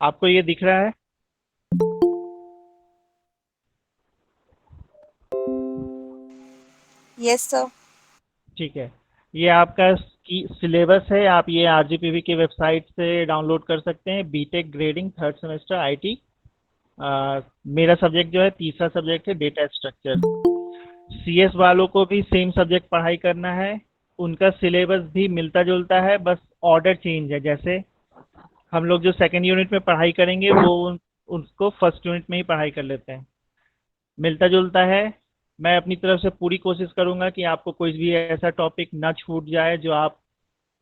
आपको ये दिख रहा है? Yes sir. ठीक है। ये आपका सिलेबस है, आप ये आरजीपीवी की वेबसाइट से डाउनलोड कर सकते हैं। BTech grading third semester IT. मेरा सब्जेक्ट जो है तीसरा सब्जेक्ट है डेटा स्ट्रक्चर। सीएस वालों को भी सेम सब्जेक्ट पढ़ाई करना है। उनका सिलेबस भी मिलता जुलता है, बस ऑर्डर चेंज है। जैसे हम लोग जो सेकंड यूनिट में पढ़ाई करेंगे वो उसको फर्स्ट यूनिट में ही पढ़ाई कर लेते हैं। मिलता जुलता है। मैं अपनी तरफ से पूरी कोशिश करूंगा कि आपको कोई भी ऐसा टॉपिक ना छूट जाए जो आप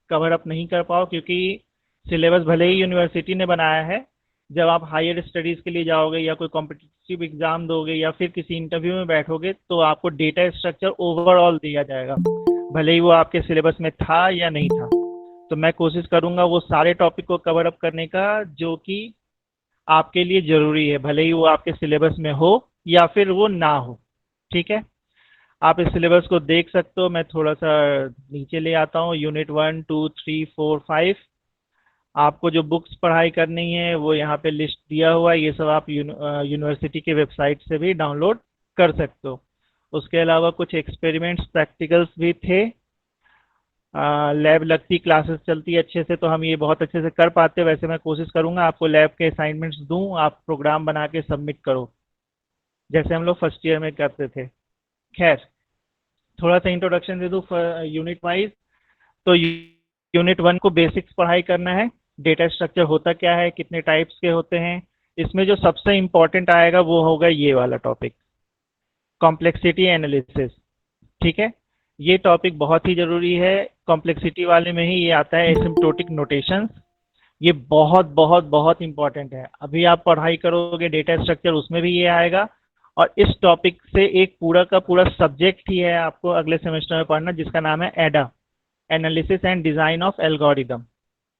कवर अप नहीं कर पाओ, क्योंकि सिलेबस भले ही यूनिवर्सिटी ने बनाया है, जब आप हायर स्टडीज़ के लिए जाओगे या कोई कॉम्पिटिटिव एग्जाम दोगे या फिर किसी इंटरव्यू में बैठोगे तो आपको डेटा स्ट्रक्चर ओवरऑल दिया जाएगा, भले ही वो आपके सिलेबस में था या नहीं था। तो मैं कोशिश करूंगा वो सारे टॉपिक को कवर अप करने का जो कि आपके लिए ज़रूरी है, भले ही वो आपके सिलेबस में हो या फिर वो ना हो। ठीक है? आप इस सिलेबस को देख सकते हो। मैं थोड़ा सा नीचे ले आता हूँ। यूनिट 1 2 3 4 5। आपको जो बुक्स पढ़ाई करनी है वो यहाँ पे लिस्ट दिया हुआ है। ये सब आप यूनिवर्सिटी की वेबसाइट से भी डाउनलोड कर सकते हो। उसके अलावा कुछ एक्सपेरिमेंट्स प्रैक्टिकल्स भी थे। लैब लगती क्लासेस चलती है अच्छे से तो हम ये बहुत अच्छे से कर पाते हैं। वैसे मैं कोशिश करूंगा आपको लैब के असाइनमेंट्स दूं, आप प्रोग्राम बना के सबमिट करो जैसे हम लोग फर्स्ट ईयर में करते थे। खैर, थोड़ा सा इंट्रोडक्शन दे दूं यूनिट वाइज। तो यूनिट 1 को बेसिक्स पढ़ाई करना है। डेटा स्ट्रक्चर होता क्या है, कितने टाइप्स के होते हैं। इसमें जो सबसे इंपॉर्टेंट आएगा वो होगा ये वाला टॉपिक, कॉम्प्लेक्सिटी एनालिसिस। ठीक है? ये टॉपिक बहुत ही ज़रूरी है। कॉम्प्लेक्सिटी वाले में ही ये आता है एसिम्प्टोटिक नोटेशंस। ये बहुत बहुत बहुत इंपॉर्टेंट है। अभी आप पढ़ाई करोगे डेटा स्ट्रक्चर, उसमें भी ये आएगा। और इस टॉपिक से एक पूरा का पूरा सब्जेक्ट ही है आपको अगले सेमेस्टर में पढ़ना, जिसका नाम है एडा, analysis and design of algorithm.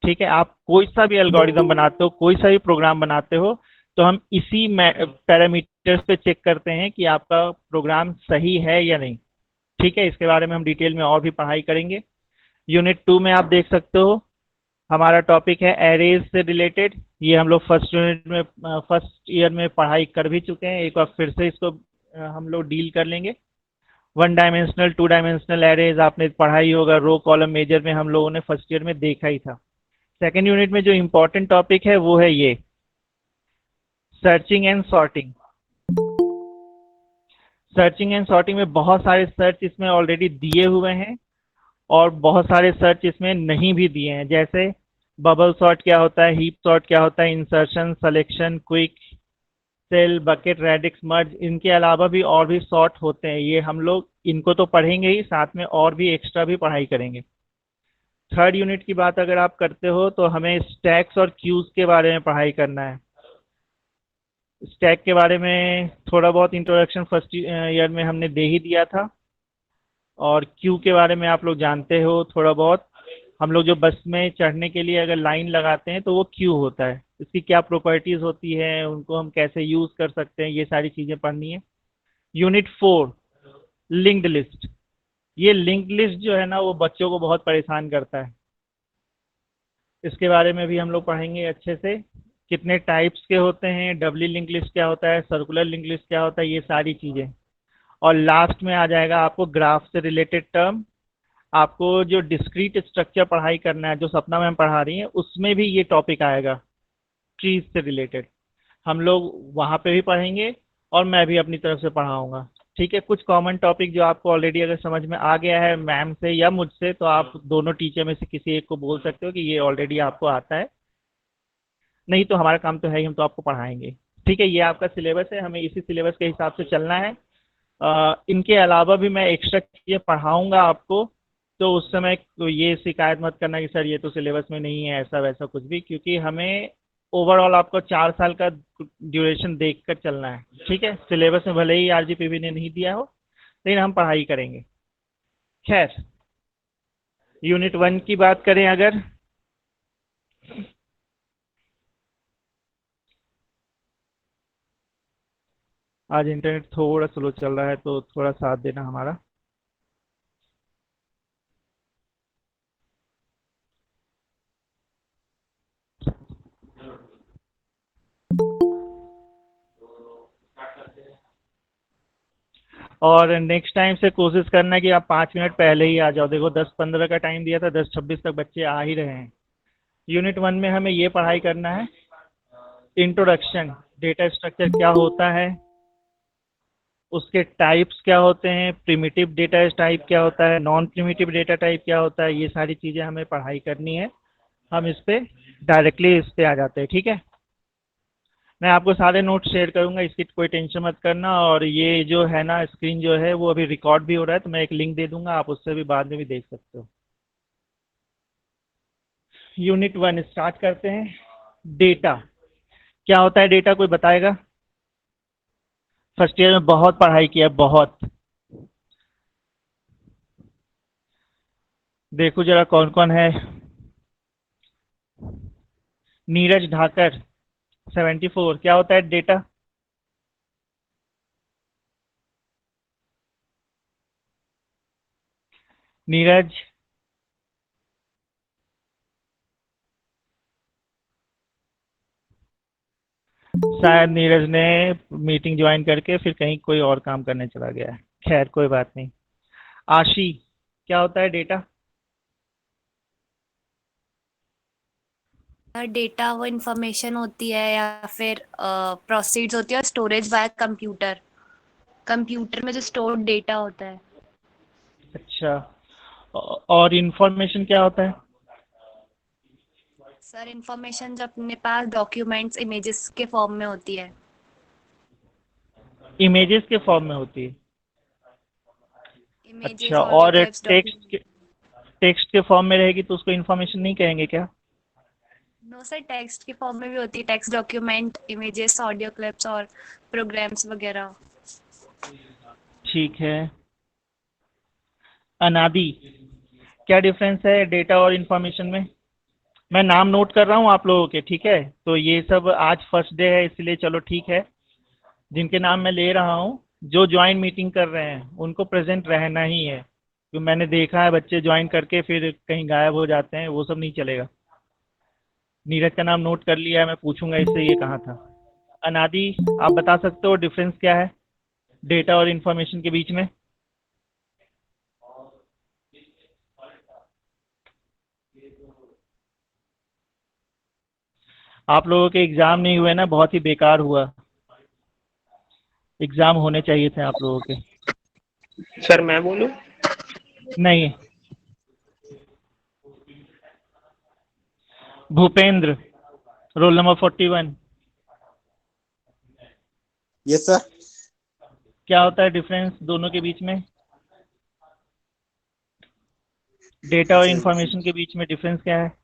ठीक है? आप कोई सा भी एल्गोरिदम बनाते हो, कोई सा भी प्रोग्राम बनाते हो, तो हम इसी पैरामीटर्स पे चेक करते हैं कि आपका प्रोग्राम सही है या नहीं। ठीक है? इसके बारे में हम डिटेल में और भी पढ़ाई करेंगे। यूनिट 2 में आप देख सकते हो हमारा टॉपिक है एरेज से रिलेटेड। ये हम लोग फर्स्ट यूनिट में फर्स्ट ईयर में पढ़ाई कर भी चुके हैं। एक बार फिर से इसको हम लोग डील कर लेंगे। One dimensional two dimensional arrays आपने पढ़ा ही होगा, रो कॉलम मेजर में हम लोगों ने फर्स्ट ईयर में देखा ही था। सेकेंड यूनिट में जो इम्पोर्टेंट टॉपिक है वो है ये, searching and sorting. Searching and sorting में बहुत सारे सर्च इसमें ऑलरेडी दिए हुए हैं और बहुत सारे सर्च इसमें नहीं भी दिए हैं। जैसे बबल सॉर्ट क्या होता है, हीप सॉर्ट क्या होता है, insertion, selection, quick, shell, bucket, radix, merge. इनके अलावा भी और भी सॉर्ट होते हैं। ये हम लोग इनको तो पढ़ेंगे ही, साथ में और भी एक्स्ट्रा भी पढ़ाई करेंगे। थर्ड यूनिट की बात अगर आप करते हो तो हमें स्टैक्स और क्यूज के बारे में पढ़ाई करना है। स्टैक के बारे में थोड़ा बहुत इंट्रोडक्शन फर्स्ट ईयर में हमने दे ही दिया था। और क्यू के बारे में आप लोग जानते हो थोड़ा बहुत। हम लोग जो बस में चढ़ने के लिए अगर लाइन लगाते हैं तो वो क्यू होता है, इसकी क्या प्रॉपर्टीज होती है, उनको हम कैसे यूज कर सकते हैं, ये सारी चीजें पढ़नी है। Unit 4, linked list. ये लिंक्ड लिस्ट जो है ना वो बच्चों को बहुत परेशान करता है। इसके बारे में भी हम लोग पढ़ेंगे अच्छे से। कितने टाइप्स के होते हैं, डबली लिंक लिस्ट क्या होता है, सर्कुलर लिंक लिस्ट क्या होता है, ये सारी चीजें। और लास्ट में आ जाएगा आपको ग्राफ से रिलेटेड टर्म। आपको जो डिस्क्रीट स्ट्रक्चर पढ़ाई करना है, जो सपना मैम पढ़ा रही है, उसमें भी ये टॉपिक आएगा, ट्रीज से रिलेटेड। हम लोग वहाँ पे भी पढ़ेंगे और मैं भी अपनी तरफ से पढ़ाऊंगा। ठीक है? कुछ कॉमन टॉपिक जो आपको ऑलरेडी अगर समझ में आ गया है मैम से या मुझसे, तो आप दोनों टीचर में से किसी एक को बोल सकते हो कि ये ऑलरेडी आपको आता है। नहीं तो हमारा काम तो है ही, हम तो आपको पढ़ाएंगे। ठीक है? ये आपका सिलेबस है, हमें इसी सिलेबस के हिसाब से चलना है। इनके अलावा भी मैं एक्स्ट्रा चीज़ें पढ़ाऊंगा आपको। तो उस समय तो ये शिकायत मत करना कि सर ये तो सिलेबस में नहीं है, ऐसा वैसा कुछ भी, क्योंकि हमें ओवरऑल आपको 4 साल का ड्यूरेशन देख कर चलना है। ठीक है? सिलेबस में भले ही आरजीपीवी ने नहीं दिया हो, लेकिन हम पढ़ाई करेंगे। खैर, यूनिट 1 की बात करें अगर, आज इंटरनेट थोड़ा स्लो चल रहा है तो थोड़ा साथ देना हमारा। और नेक्स्ट टाइम से कोशिश करना कि आप 5 मिनट पहले ही आ जाओ। देखो 10:15 का टाइम दिया था, 10:26 तक बच्चे आ ही रहे हैं। यूनिट 1 में हमें ये पढ़ाई करना है, इंट्रोडक्शन, डेटा स्ट्रक्चर क्या होता है, उसके टाइप्स क्या होते हैं, प्रिमिटिव डेटा टाइप क्या होता है, नॉन प्रिमिटिव डेटा टाइप क्या होता है, ये सारी चीज़ें हमें पढ़ाई करनी है। हम इस पे डायरेक्टली इस पे आ जाते हैं, ठीक है। मैं आपको सारे नोट्स शेयर करूंगा, इसकी कोई टेंशन मत करना। और ये जो है ना, स्क्रीन जो है वो अभी रिकॉर्ड भी हो रहा है, तो मैं एक लिंक दे दूंगा, आप उससे भी बाद में भी देख सकते हो। यूनिट 1 स्टार्ट करते हैं। डेटा क्या होता है, डेटा कोई बताएगा? फर्स्ट ईयर में बहुत पढ़ाई किया है, बहुत। देखो जरा कौन कौन है। नीरज ढाकर 74, क्या होता है डेटा? नीरज, शायद नीरज ने मीटिंग ज्वाइन करके फिर कहीं कोई और काम करने चला गया है। खैर कोई बात नहीं। आशी, क्या होता है डेटा? डेटा वो इंफॉर्मेशन होती है या फिर प्रोसीड्स होती है, स्टोरेज बाय कंप्यूटर। कंप्यूटर में जो स्टोर्ड डेटा होता है। अच्छा, और इंफॉर्मेशन क्या होता है? सर इंफॉर्मेशन जो अपने पास डॉक्यूमेंट्स इमेजेस के फॉर्म में होती है। इमेजेस के फॉर्म में होती है। अच्छा, इमेजेस, ऑडियो और क्लिप्स, डॉक्यूमेंट। टेक्स्ट के फॉर्म में रहेगी तो उसको इन्फॉर्मेशन नहीं कहेंगे क्या? नो सर, टेक्स्ट के फॉर्म में भी होती है, text document, images, audio clips और प्रोग्राम्स वगैरह। ठीक है। अनादि, क्या डिफरेंस है डेटा और इन्फॉर्मेशन में? मैं नाम नोट कर रहा हूँ आप लोगों के, ठीक है। तो ये सब आज फर्स्ट डे है, इसलिए चलो ठीक है। जिनके नाम मैं ले रहा हूँ, जो ज्वाइन मीटिंग कर रहे हैं उनको प्रेजेंट रहना ही है, क्योंकि मैंने देखा है बच्चे ज्वाइन करके फिर कहीं गायब हो जाते हैं, वो सब नहीं चलेगा। नीरज का नाम नोट कर लिया है, मैं पूछूंगा इससे ये कहाँ था। अनादि, आप बता सकते हो डिफरेंस क्या है डेटा और इन्फॉर्मेशन के बीच में? आप लोगों के एग्जाम नहीं हुए ना, बहुत ही बेकार हुआ। एग्जाम होने चाहिए थे आप लोगों के। सर मैं बोलूं? नहीं। Bhupendra, roll number 41। Yes sir. क्या होता है डिफरेंस दोनों के बीच में? डेटा और इन्फॉर्मेशन के बीच में डिफरेंस क्या है?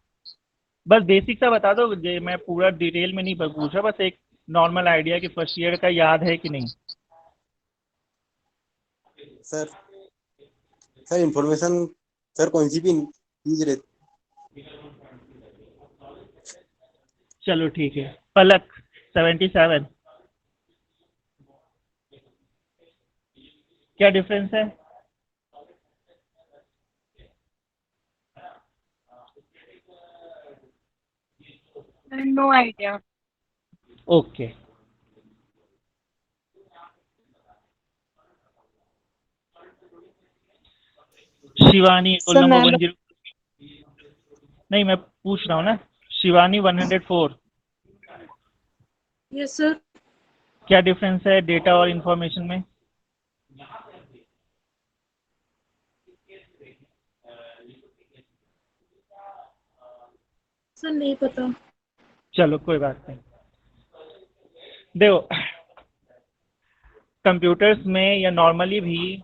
बस बेसिक सा बता दो, मैं पूरा डिटेल में नहीं पूछा, बस एक नॉर्मल आइडिया कि फर्स्ट ईयर का याद है कि नहीं। सर सर इंफॉर्मेशन, सर कौन सी भी चीज रहती। चलो ठीक है। पलक 77, क्या डिफरेंस है? No idea. Okay. Shivani roll sir number मैं 10। नहीं, मैं पूछ रहा हूँ ना। Shivani 104, yes sir. क्या डिफरेंस है डेटा और इन्फॉर्मेशन में? सर नहीं पता। चलो कोई बात नहीं। देखो, कंप्यूटर्स में या नॉर्मली भी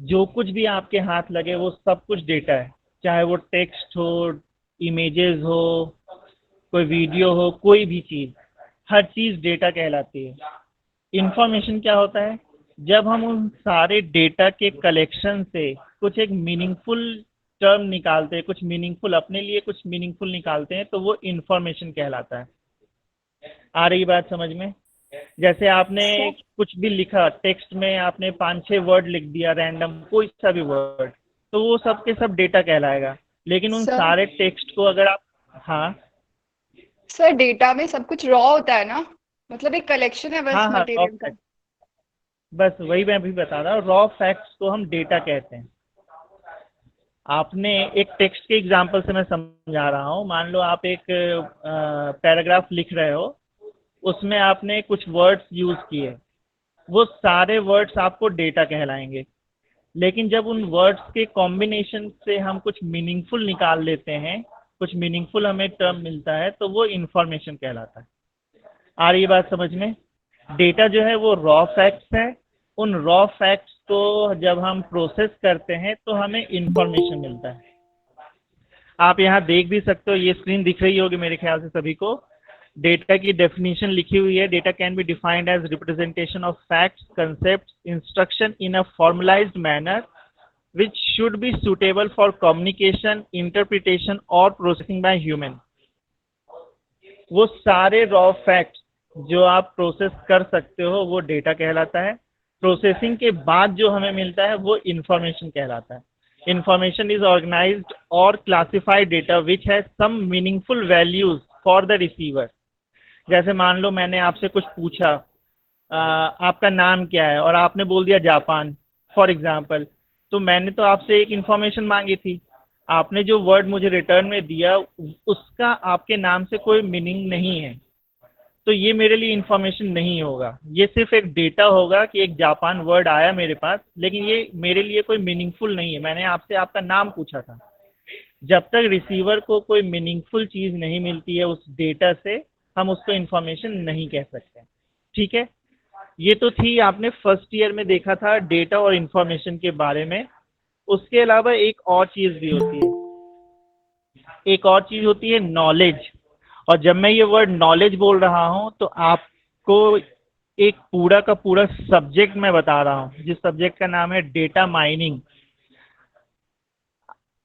जो कुछ भी आपके हाथ लगे वो सब कुछ डेटा है। चाहे वो टेक्स्ट हो, इमेजेस हो, कोई वीडियो हो, कोई भी चीज़, हर चीज़ डेटा कहलाती है। इंफॉर्मेशन क्या होता है? जब हम उन सारे डेटा के कलेक्शन से कुछ एक मीनिंगफुल टर्म निकालते हैं, कुछ मीनिंगफुल अपने लिए कुछ मीनिंगफुल निकालते हैं, तो वो इंफॉर्मेशन कहलाता है। आ रही बात समझ में? जैसे आपने सर कुछ भी लिखा टेक्स्ट में, आपने 5-6 वर्ड लिख दिया रैंडम, कोई सा भी वर्ड, तो वो सब के सब डेटा कहलाएगा। लेकिन उन सर सारे टेक्स्ट को अगर आप, हाँ सर डेटा में सब कुछ रॉ होता है ना, मतलब एक कलेक्शन है हाँ बस हाँ, मटेरियल का। बस वही मैं भी बता रहा हूँ, रॉ फैक्ट्स को हम डेटा कहते हैं। आपने एक टेक्स्ट के एग्जांपल से मैं समझा रहा हूँ, मान लो आप एक पैराग्राफ लिख रहे हो, उसमें आपने कुछ वर्ड्स यूज किए, वो सारे वर्ड्स आपको डेटा कहलाएंगे। लेकिन जब उन वर्ड्स के कॉम्बिनेशन से हम कुछ मीनिंगफुल निकाल लेते हैं, कुछ मीनिंगफुल हमें टर्म मिलता है, तो वो इंफॉर्मेशन कहलाता है। आ रही बात समझ में? डेटा जो है वो रॉ फैक्ट्स है, उन रॉ फैक्ट्स को जब हम प्रोसेस करते हैं तो हमें इंफॉर्मेशन मिलता है। आप यहाँ देख भी सकते हो, ये स्क्रीन दिख रही होगी मेरे ख्याल से सभी को। डेटा की डेफिनेशन लिखी हुई है, data can be defined as representation of facts, concept, instruction in a formalized manner which should be suitable for communication, interpretation और processing by human। वो सारे रॉ फैक्ट्स जो आप प्रोसेस कर सकते हो वो डेटा कहलाता है। प्रोसेसिंग के बाद जो हमें मिलता है वो इंफॉर्मेशन कहलाता है। इंफॉर्मेशन इज ऑर्गेनाइज्ड और classified data which has some meaningful values for the receiver. जैसे मान लो मैंने आपसे कुछ पूछा, आपका नाम क्या है, और आपने बोल दिया जापान फॉर एग्जाम्पल, तो मैंने तो आपसे एक इंफॉर्मेशन मांगी थी। आपने जो वर्ड मुझे रिटर्न में दिया उसका आपके नाम से कोई मीनिंग नहीं है, तो ये मेरे लिए इंफॉर्मेशन नहीं होगा। ये सिर्फ एक डेटा होगा कि एक जापान वर्ड आया मेरे पास, लेकिन ये मेरे लिए कोई मीनिंगफुल नहीं है। मैंने आपसे आपका नाम पूछा था। जब तक रिसीवर को कोई मीनिंगफुल चीज़ नहीं मिलती है उस डेटा से, हम उसको इंफॉर्मेशन नहीं कह सकते। ठीक है, ये तो थी, आपने फर्स्ट ईयर में देखा था डेटा और इंफॉर्मेशन के बारे में। उसके अलावा एक और चीज़ भी होती है, एक और चीज़ होती है नॉलेज। और जब मैं ये वर्ड नॉलेज बोल रहा हूँ तो आपको एक पूरा का पूरा सब्जेक्ट मैं बता रहा हूँ, जिस सब्जेक्ट का नाम है डेटा माइनिंग।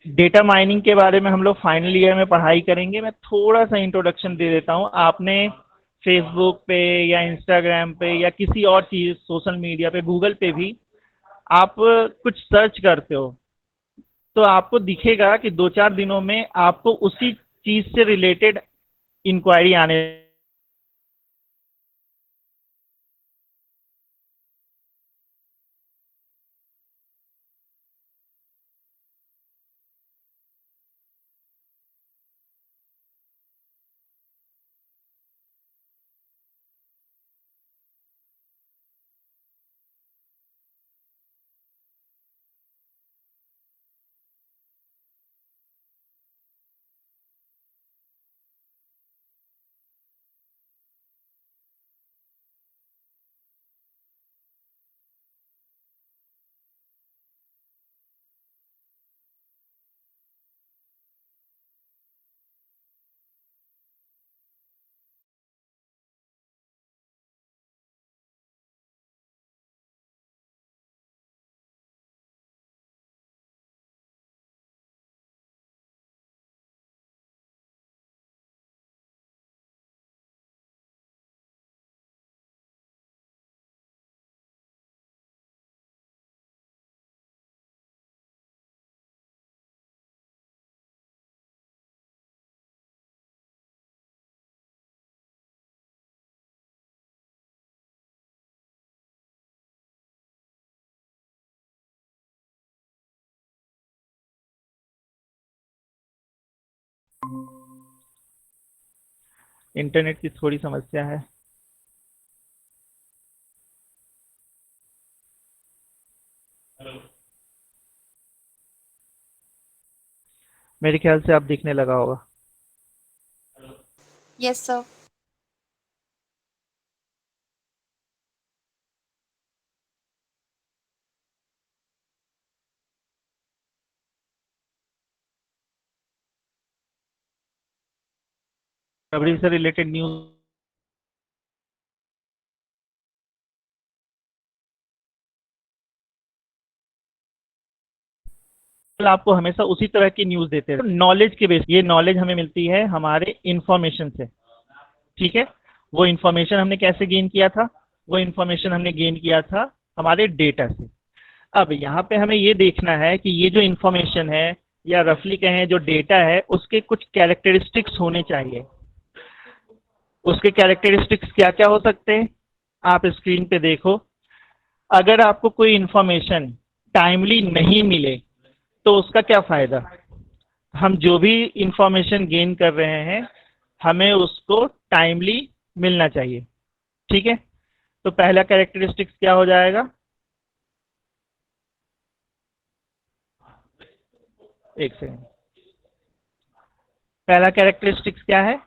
डेटा माइनिंग के बारे में हम लोग फाइनल ईयर में पढ़ाई करेंगे। मैं थोड़ा सा इंट्रोडक्शन दे देता हूँ। आपने फेसबुक पे या इंस्टाग्राम पे या किसी और चीज़ सोशल मीडिया पे, गूगल पे भी आप कुछ सर्च करते हो तो आपको दिखेगा कि 2-4 दिनों में आपको उसी चीज़ से रिलेटेड इंक्वायरी आने। इंटरनेट की थोड़ी समस्या है। मेरे ख्याल से आप दिखने लगा होगा। Yes sir. डिस्कवरी से रिलेटेड न्यूज़ आपको हमेशा उसी तरह की न्यूज़ देते हैं। नॉलेज के बेस, ये नॉलेज हमें मिलती है हमारे इंफॉर्मेशन से। ठीक है, वो इंफॉर्मेशन हमने कैसे गेन किया था? वो इंफॉर्मेशन हमने गेन किया था हमारे डेटा से। अब यहाँ पे हमें ये देखना है कि ये जो इंफॉर्मेशन है, या रफली कहें जो डेटा है, उसके कुछ कैरेक्टरिस्टिक्स होने चाहिए। उसके कैरेक्टरिस्टिक्स क्या क्या हो सकते हैं? आप स्क्रीन पे देखो। अगर आपको कोई इंफॉर्मेशन टाइमली नहीं मिले तो उसका क्या फायदा। हम जो भी इंफॉर्मेशन गेन कर रहे हैं हमें उसको टाइमली मिलना चाहिए। ठीक है, तो पहला कैरेक्टरिस्टिक्स क्या हो जाएगा, एक सेकंड, पहला कैरेक्टरिस्टिक्स क्या है,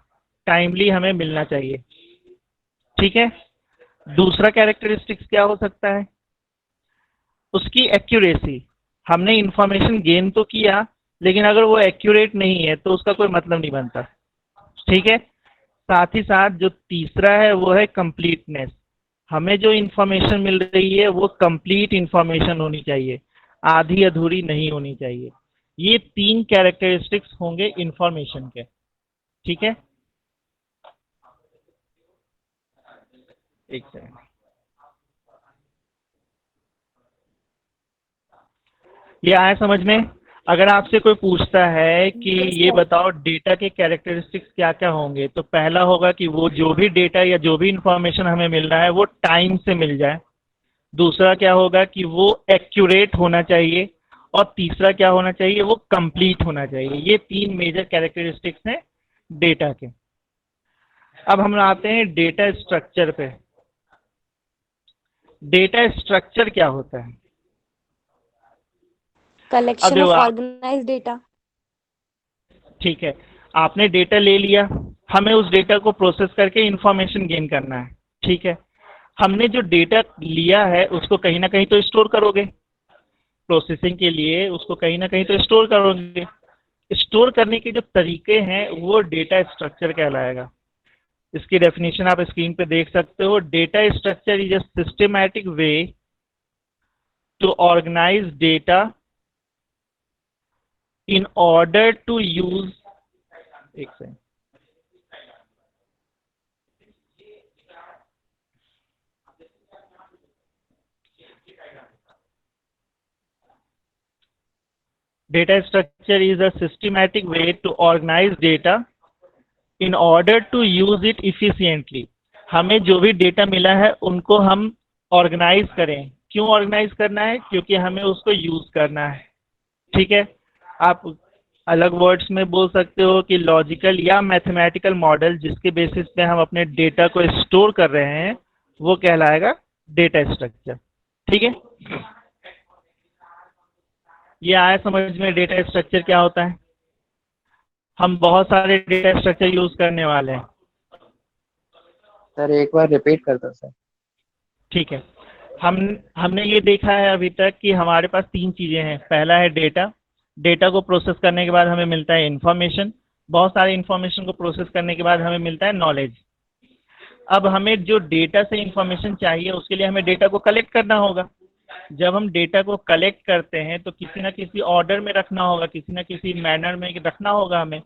टाइमली हमें मिलना चाहिए। ठीक है, दूसरा कैरेक्टरिस्टिक्स क्या हो सकता है, उसकी एक्यूरेसी। हमने इंफॉर्मेशन गेन तो किया लेकिन अगर वो एक्यूरेट नहीं है तो उसका कोई मतलब नहीं बनता। ठीक है, साथ ही साथ जो तीसरा है वो है कंप्लीटनेस। हमें जो इंफॉर्मेशन मिल रही है वो कंप्लीट इंफॉर्मेशन होनी चाहिए, आधी अधूरी नहीं होनी चाहिए। ये 3 कैरेक्टरिस्टिक्स होंगे इंफॉर्मेशन के। ठीक है, एक सेकंड, ये आया समझ में। अगर आपसे कोई पूछता है कि ये बताओ डेटा के कैरेक्टरिस्टिक्स क्या क्या होंगे, तो पहला होगा कि वो जो भी डेटा या जो भी इंफॉर्मेशन हमें मिल रहा है वो टाइम से मिल जाए। दूसरा क्या होगा कि वो एक्यूरेट होना चाहिए, और तीसरा क्या होना चाहिए, वो कंप्लीट होना चाहिए। ये 3 मेजर कैरेक्टरिस्टिक्स हैं डेटा के। अब हम आते हैं डेटा स्ट्रक्चर पे। डेटा स्ट्रक्चर क्या होता है, अब collection देखो of आप, organized data. ठीक है, आपने डेटा ले लिया, हमें उस डेटा को प्रोसेस करके इंफॉर्मेशन गेन करना है। ठीक है, हमने जो डेटा लिया है उसको कहीं ना कहीं तो स्टोर करोगे, प्रोसेसिंग के लिए उसको कहीं ना कहीं तो स्टोर करोगे। स्टोर करने के जो तरीके हैं वो डेटा स्ट्रक्चर कहलाएगा। इसकी डेफिनेशन आप स्क्रीन पे देख सकते हो। Data structure is a systematic way to organize data in order to use, एक second, data structure is a systematic way to organize data in order to use it efficiently। हमें जो भी data मिला है उनको हम ऑर्गेनाइज करें। क्यों ऑर्गेनाइज करना है, क्योंकि हमें उसको यूज करना है। ठीक है, आप अलग वर्ड्स में बोल सकते हो कि लॉजिकल या मैथमेटिकल मॉडल जिसके बेसिस पे हम अपने डेटा को स्टोर कर रहे हैं वो कहलाएगा डेटा स्ट्रक्चर। ठीक है, ये आया समझ में डेटा स्ट्रक्चर क्या होता है। हम बहुत सारे डेटा स्ट्रक्चर यूज करने वाले हैं। सर एक बार रिपीट कर दो सर। ठीक है, हमने ये देखा है अभी तक कि हमारे पास 3 चीजें हैं। पहला है डेटा, डेटा को प्रोसेस करने के बाद हमें मिलता है इंफॉर्मेशन, बहुत सारे इंफॉर्मेशन को प्रोसेस करने के बाद हमें मिलता है नॉलेज। अब हमें जो डेटा से इंफॉर्मेशन चाहिए उसके लिए हमें डेटा को कलेक्ट करना होगा। जब हम डेटा को कलेक्ट करते हैं तो किसी ना किसी ऑर्डर में रखना होगा, किसी ना किसी मैनर में रखना होगा हमें।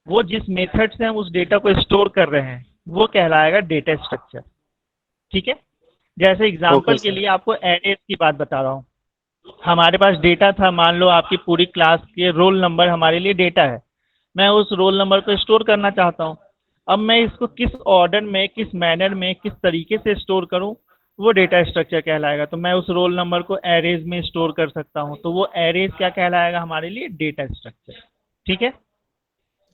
वो जिस मेथड से हम उस डेटा को स्टोर कर रहे हैं वो कहलाएगा डेटा स्ट्रक्चर। ठीक है, जैसे एग्जांपल के लिए आपको एरेज की बात बता रहा हूँ। हमारे पास डेटा था, मान लो आपकी पूरी क्लास के रोल नंबर हमारे लिए डेटा है। मैं उस रोल नंबर को स्टोर करना चाहता हूँ। अब मैं इसको किस ऑर्डर में, किस मैनर में, किस तरीके से स्टोर करूँ, वो डेटा स्ट्रक्चर कहलाएगा। तो मैं उस रोल नंबर को एरेज में स्टोर कर सकता हूँ, तो वो एरेज क्या कहलाएगा हमारे लिए, डेटा स्ट्रक्चर। ठीक है,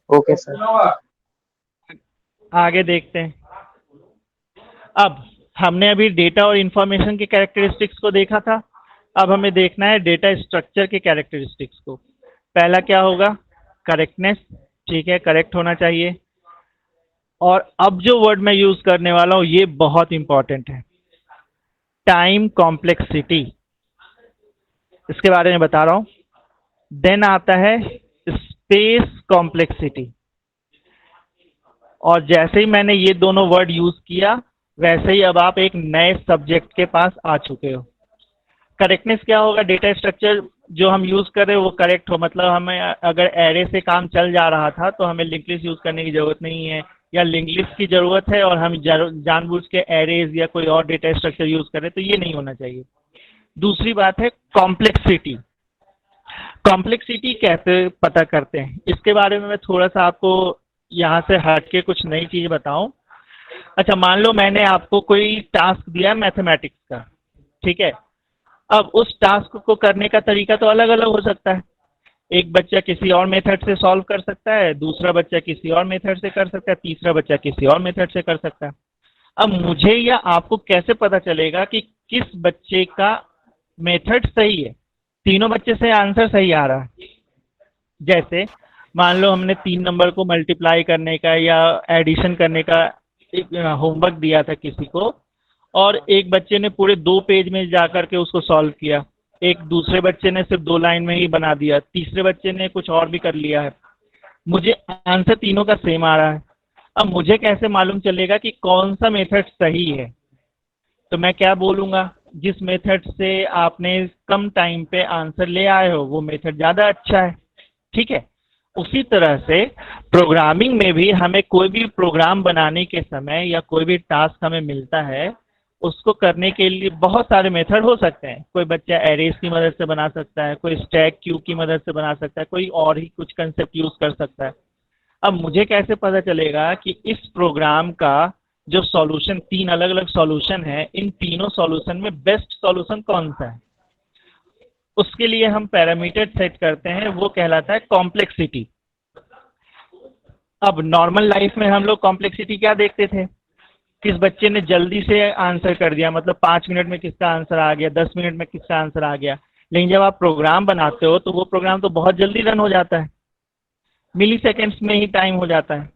ओके सर। आगे देखते हैं। अब हमने अभी डेटा और इंफॉर्मेशन के कैरेक्टरिस्टिक्स को देखा था, अब हमें देखना है डेटा स्ट्रक्चर के कैरेक्टरिस्टिक्स को। पहला क्या होगा, करेक्टनेस। ठीक है, करेक्ट होना चाहिए। और अब जो वर्ड मैं यूज करने वाला हूं ये बहुत इंपॉर्टेंट है, टाइम कॉम्प्लेक्सिटी। इसके बारे में बता रहा हूं। देन आता है स्पेस कॉम्प्लेक्सिटी। और जैसे ही मैंने ये दोनों वर्ड यूज किया वैसे ही अब आप एक नए सब्जेक्ट के पास आ चुके हो। करेक्टनेस क्या होगा, डेटा स्ट्रक्चर जो हम यूज कर रहे हो वो करेक्ट हो। मतलब हमें अगर एरे से काम चल जा रहा था तो हमें लिंक लिस्ट यूज करने की जरूरत नहीं है, या लिंक लिस्ट की जरूरत है और हम जानबूझ के एरेज या कोई और डेटा स्ट्रक्चर यूज करें, तो ये नहीं होना चाहिए। दूसरी बात है कॉम्प्लेक्सिटी। कॉम्प्लेक्सिटी कैसे पता करते हैं, इसके बारे में मैं थोड़ा सा आपको यहाँ से हट के कुछ नई चीज बताऊं। अच्छा, मान लो मैंने आपको कोई टास्क दिया मैथमेटिक्स का, ठीक है, अब उस टास्क को करने का तरीका तो अलग अलग हो सकता है। एक बच्चा किसी और मेथड से सॉल्व कर सकता है, दूसरा बच्चा किसी और मेथड से कर सकता है, तीसरा बच्चा किसी और मेथड से कर सकता है। अब मुझे या आपको कैसे पता चलेगा कि किस बच्चे का मेथड सही है? तीनों बच्चे से आंसर सही आ रहा है। जैसे मान लो हमने 3 नंबर को मल्टीप्लाई करने का या एडिशन करने का एक होमवर्क दिया था किसी को, और एक बच्चे ने पूरे 2 पेज में जाकर के उसको सॉल्व किया, एक दूसरे बच्चे ने सिर्फ 2 लाइन में ही बना दिया, तीसरे बच्चे ने कुछ और भी कर लिया है। मुझे आंसर तीनों का सेम आ रहा है। अब मुझे कैसे मालूम चलेगा कि कौन सा मेथड सही है? तो मैं क्या बोलूँगा, जिस मेथड से आपने कम टाइम पे आंसर ले आए हो वो मेथड ज़्यादा अच्छा है। ठीक है, उसी तरह से प्रोग्रामिंग में भी हमें कोई भी प्रोग्राम बनाने के समय या कोई भी टास्क हमें मिलता है, उसको करने के लिए बहुत सारे मेथड हो सकते हैं। कोई बच्चा एरेज की मदद से बना सकता है, कोई स्टैक क्यू की मदद से बना सकता है, कोई और ही कुछ कंसेप्ट यूज कर सकता है। अब मुझे कैसे पता चलेगा कि इस प्रोग्राम का जो सॉल्यूशन, 3 अलग अलग सॉल्यूशन है, इन तीनों सॉल्यूशन में बेस्ट सॉल्यूशन कौन सा है? उसके लिए हम पैरामीटर सेट करते हैं, वो कहलाता है कॉम्प्लेक्सिटी। अब नॉर्मल लाइफ में हम लोग कॉम्प्लेक्सिटी क्या देखते थे? किस बच्चे ने जल्दी से आंसर कर दिया, मतलब 5 मिनट में किसका आंसर आ गया, 10 मिनट में किसका आंसर आ गया। लेकिन जब आप प्रोग्राम बनाते हो तो वो प्रोग्राम तो बहुत जल्दी रन हो जाता है, मिली सेकेंड्स में ही टाइम हो जाता है।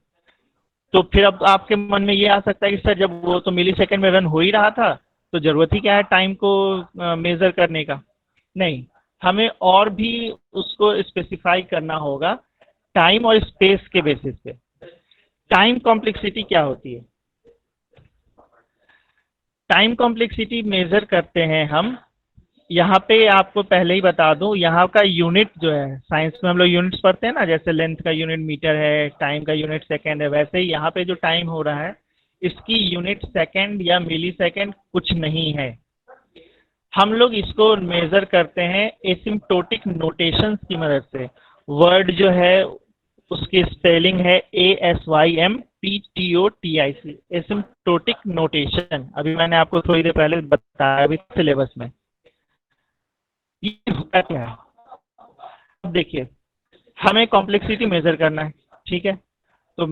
तो फिर अब आपके मन में ये आ सकता है कि सर जब वो तो मिली सेकेंड में रन हो ही रहा था तो जरूरत ही क्या है टाइम को मेजर करने का? नहीं, हमें और भी उसको स्पेसिफाई करना होगा टाइम और स्पेस के बेसिस पे। टाइम कॉम्प्लेक्सिटी क्या होती है? टाइम कॉम्प्लेक्सिटी मेजर करते हैं हम, यहाँ पे आपको पहले ही बता दूं, यहाँ का यूनिट जो है, साइंस में हम लोग यूनिट्स पढ़ते हैं ना, जैसे लेंथ का यूनिट मीटर है, टाइम का यूनिट सेकंड है, वैसे ही यहाँ पे जो टाइम हो रहा है इसकी यूनिट सेकंड या मिली सेकंड कुछ नहीं है। हम लोग इसको मेजर करते हैं एसिम्प्टोटिक नोटेशंस की मदद से। वर्ड जो है उसकी स्पेलिंग है ASYMPTOTIC, एसिम्प्टोटिक नोटेशन। अभी मैंने आपको थोड़ी देर पहले बताया अभी सिलेबस में। ये होता क्या है? अब देखिए, हमें कॉम्प्लेक्सिटी मेजर करना है, ठीक है? तो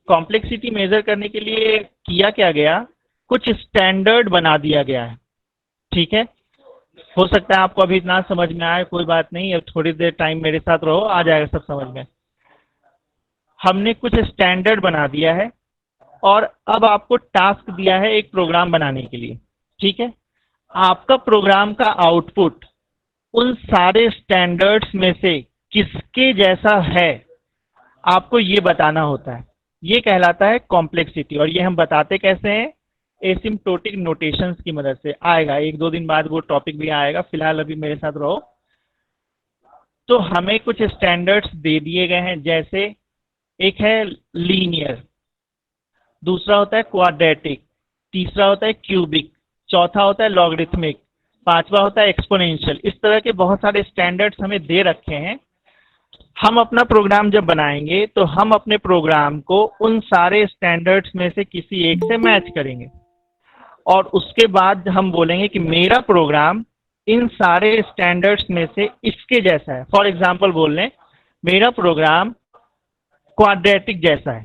कॉम्प्लेक्सिटी मेजर करने के लिए किया क्या गया, कुछ स्टैंडर्ड बना दिया गया है, ठीक है? हो सकता है आपको अभी इतना समझ में आए, कोई बात नहीं, अब थोड़ी देर टाइम मेरे साथ रहो, आ जाएगा सब समझ में। हमने कुछ स्टैंडर्ड बना दिया है और अब आपको टास्क दिया है एक प्रोग्राम बनाने के लिए, ठीक है? आपका प्रोग्राम का आउटपुट उन सारे स्टैंडर्ड्स में से किसके जैसा है आपको ये बताना होता है। ये कहलाता है कॉम्प्लेक्सिटी। और ये हम बताते कैसे हैं? एसिम्प्टोटिक नोटेशंस की मदद से। आएगा 1-2 दिन बाद वो टॉपिक भी आएगा, फिलहाल अभी मेरे साथ रहो। तो हमें कुछ स्टैंडर्ड्स दे दिए गए हैं, जैसे एक है लीनियर, दूसरा होता है क्वाड्रेटिक, तीसरा होता है क्यूबिक, चौथा होता है लॉगरिथमिक, पांचवा होता है एक्सपोनेंशियल। इस तरह के बहुत सारे स्टैंडर्ड्स हमें दे रखे हैं। हम अपना प्रोग्राम जब बनाएंगे तो हम अपने प्रोग्राम को उन सारे स्टैंडर्ड्स में से किसी एक से मैच करेंगे और उसके बाद हम बोलेंगे कि मेरा प्रोग्राम इन सारे स्टैंडर्ड्स में से इसके जैसा है। फॉर एग्जांपल बोल लें, मेरा प्रोग्राम क्वाड्रेटिक जैसा है,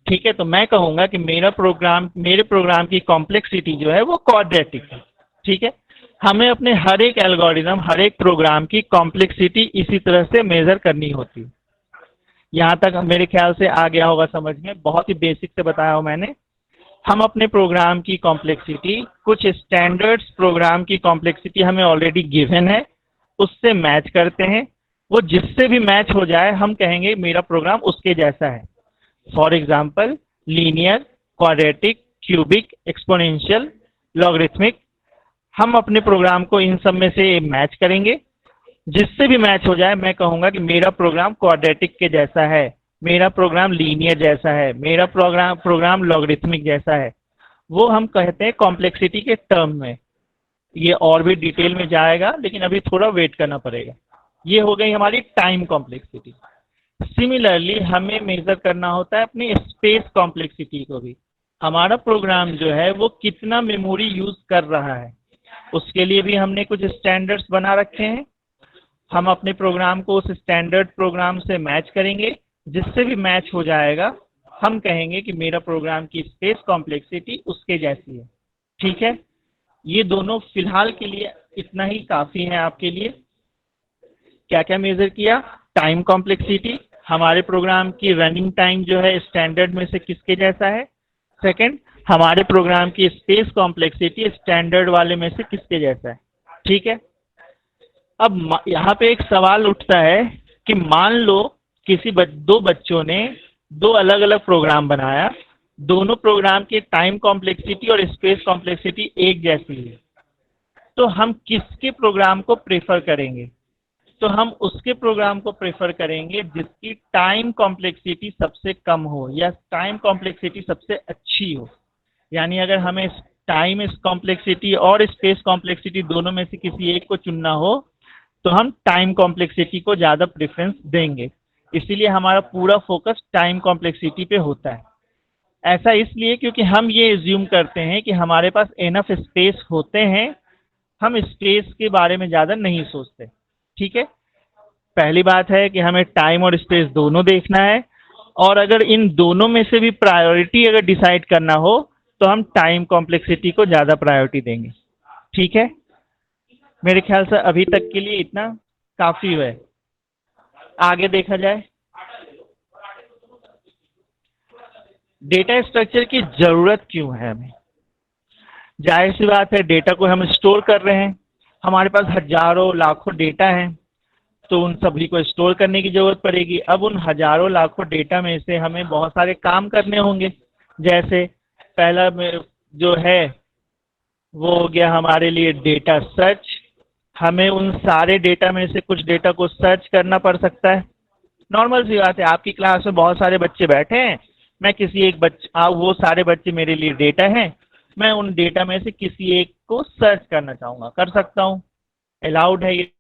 ठीक है? तो मैं कहूंगा कि मेरे प्रोग्राम की कॉम्प्लेक्सिटी जो है वो क्वाड्रेटिक है, ठीक है? हमें अपने हर एक एल्गोरिदम, हर एक प्रोग्राम की कॉम्प्लेक्सिटी इसी तरह से मेजर करनी होती है। यहाँ तक मेरे ख्याल से आ गया होगा समझ में, बहुत ही बेसिक से बताया हो मैंने। हम अपने प्रोग्राम की कॉम्प्लेक्सिटी, कुछ स्टैंडर्ड्स प्रोग्राम की कॉम्प्लेक्सिटी हमें ऑलरेडी गिवन है, उससे मैच करते हैं। वो जिससे भी मैच हो जाए हम कहेंगे मेरा प्रोग्राम उसके जैसा है। For example linear, quadratic, cubic, exponential, logarithmic. हम अपने प्रोग्राम को इन सब में से मैच करेंगे, जिससे भी मैच हो जाए मैं कहूंगा कि मेरा प्रोग्राम क्वाड्रेटिक के जैसा है, मेरा प्रोग्राम लीनियर जैसा है, मेरा प्रोग्राम लॉगरिथमिक जैसा है। वो हम कहते हैं कॉम्प्लेक्सिटी के टर्म में। ये और भी डिटेल में जाएगा लेकिन अभी थोड़ा वेट करना पड़ेगा। ये हो गई हमारी टाइम कॉम्प्लेक्सिटी। सिमिलरली हमें मेजर करना होता है अपनी स्पेस कॉम्प्लेक्सिटी को भी। हमारा प्रोग्राम जो है वो कितना मेमोरी यूज कर रहा है। उसके लिए भी हमने कुछ स्टैंडर्ड्स बना रखे हैं। हम अपने प्रोग्राम को उस स्टैंडर्ड प्रोग्राम से मैच करेंगे, जिससे भी मैच हो जाएगा हम कहेंगे कि मेरा प्रोग्राम की स्पेस कॉम्प्लेक्सिटी उसके जैसी है। ठीक है, ये दोनों फिलहाल के लिए इतना ही काफ़ी है आपके लिए। क्या क्या मेजर किया? टाइम कॉम्प्लेक्सिटी, हमारे प्रोग्राम की रनिंग टाइम जो है स्टैंडर्ड में से किसके जैसा है। सेकंड, हमारे प्रोग्राम की स्पेस कॉम्प्लेक्सिटी स्टैंडर्ड वाले में से किसके जैसा है। ठीक है, अब यहाँ पे एक सवाल उठता है कि मान लो किसी दो बच्चों ने दो अलग अलग प्रोग्राम बनाया, दोनों प्रोग्राम की टाइम कॉम्प्लेक्सिटी और स्पेस कॉम्प्लेक्सिटी एक जैसी है, तो हम किसके प्रोग्राम को प्रेफर करेंगे? तो हम उसके प्रोग्राम को प्रेफर करेंगे जिसकी टाइम कॉम्प्लेक्सिटी सबसे कम हो या टाइम कॉम्प्लेक्सिटी सबसे अच्छी हो। यानी अगर हमें टाइम कॉम्प्लेक्सिटी और स्पेस कॉम्प्लेक्सिटी दोनों में से किसी एक को चुनना हो तो हम टाइम कॉम्प्लेक्सिटी को ज़्यादा प्रेफरेंस देंगे। इसीलिए हमारा पूरा फोकस टाइम कॉम्प्लेक्सिटी पे होता है। ऐसा इसलिए क्योंकि हम ये एज्यूम करते हैं कि हमारे पास एनफ स्पेस होते हैं, हम स्पेस के बारे में ज़्यादा नहीं सोचते। ठीक है, पहली बात है कि हमें टाइम और स्पेस दोनों देखना है, और अगर इन दोनों में से भी प्रायोरिटी अगर डिसाइड करना हो तो हम टाइम कॉम्प्लेक्सिटी को ज़्यादा प्रायोरिटी देंगे। ठीक है, मेरे ख्याल से अभी तक के लिए इतना काफ़ी है। आगे देखा जाए, डेटा स्ट्रक्चर की ज़रूरत क्यों है हमें? जाहिर सी बात है, डेटा को हम स्टोर कर रहे हैं, हमारे पास हजारों लाखों डेटा हैं, तो उन सभी को स्टोर करने की ज़रूरत पड़ेगी। अब उन हजारों लाखों डेटा में से हमें बहुत सारे काम करने होंगे। जैसे पहला जो है वो हो गया हमारे लिए डेटा सर्च। हमें उन सारे डेटा में से कुछ डेटा को सर्च करना पड़ सकता है। नॉर्मल सी बात है, आपकी क्लास में बहुत सारे बच्चे बैठे हैं, मैं किसी एक वो सारे बच्चे मेरे लिए डेटा हैं, मैं उन डेटा में से किसी एक को सर्च करना चाहूँगा, कर सकता हूँ, अलाउड है ये।